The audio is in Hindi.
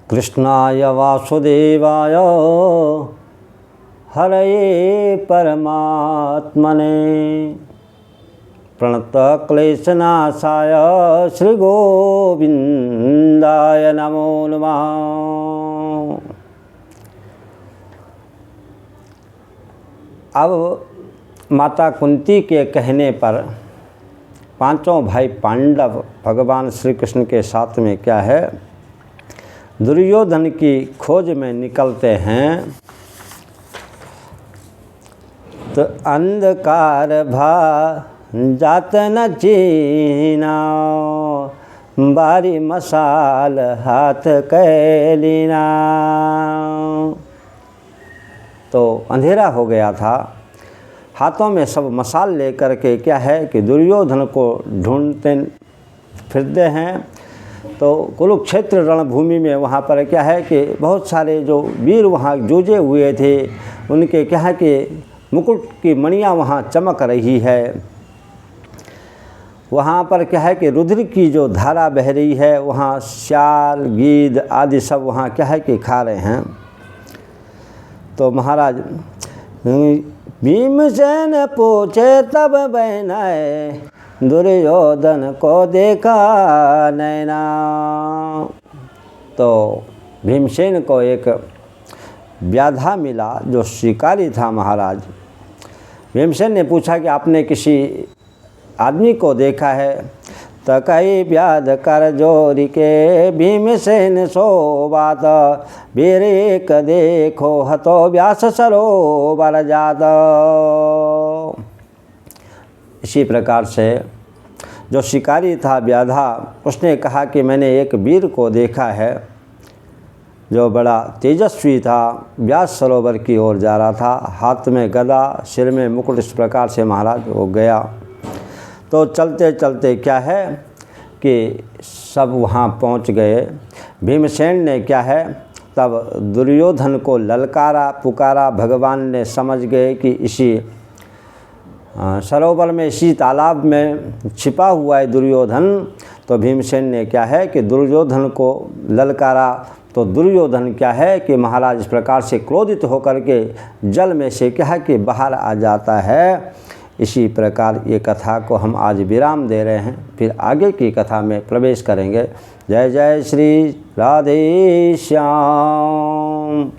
कृष्णाय वासुदेवाय हरये परमात्मने प्रणतक्लेशनाशाय श्रीगोविन्दाय नमो नमः। अब माता कुंती के कहने पर पांचों भाई पांडव भगवान श्री कृष्ण के साथ में क्या है, दुर्योधन की खोज में निकलते हैं। तो अंधकार भा जात न चीना, बारी मसाल हाथ कैलीना। तो अंधेरा हो गया था, हाथों में सब मसाल लेकर के क्या है कि दुर्योधन को ढूंढते फिरते हैं। तो कुरुक्षेत्र रणभूमि में वहाँ पर क्या है कि बहुत सारे जो वीर वहाँ जूझे हुए थे, उनके क्या है कि मुकुट की मणियाँ वहाँ चमक रही है। वहाँ पर क्या है कि रुद्र की जो धारा बह रही है, वहाँ श्याल गीद आदि सब वहाँ क्या है कि खा रहे हैं। तो महाराज भीमसेन पूछे तब बहनाए, दुर्योधन को देखा नैना। तो भीमसेन को एक व्याधा मिला जो शिकारी था। महाराज भीमसेन ने पूछा कि आपने किसी आदमी को देखा है? तो कई व्याध कर जोरी के भीमसेन सो बात, वीर एक देखो हतो व्यास सरोवर जात। इसी प्रकार से जो शिकारी था व्याधा, उसने कहा कि मैंने एक वीर को देखा है जो बड़ा तेजस्वी था, व्यास सरोवर की ओर जा रहा था, हाथ में गदा, सिर में मुकुट। इस प्रकार से महाराज वो गया। तो चलते चलते क्या है कि सब वहाँ पहुँच गए। भीमसेन ने क्या है तब दुर्योधन को ललकारा पुकारा। भगवान ने समझ गए कि इसी सरोवर में, इसी तालाब में छिपा हुआ है दुर्योधन। तो भीमसेन ने क्या है कि दुर्योधन को ललकारा। तो दुर्योधन क्या है कि महाराज इस प्रकार से क्रोधित होकर के जल में से क्या है कि बाहर आ जाता है। इसी प्रकार ये कथा को हम आज विराम दे रहे हैं, फिर आगे की कथा में प्रवेश करेंगे। जय जय श्री राधे श्याम।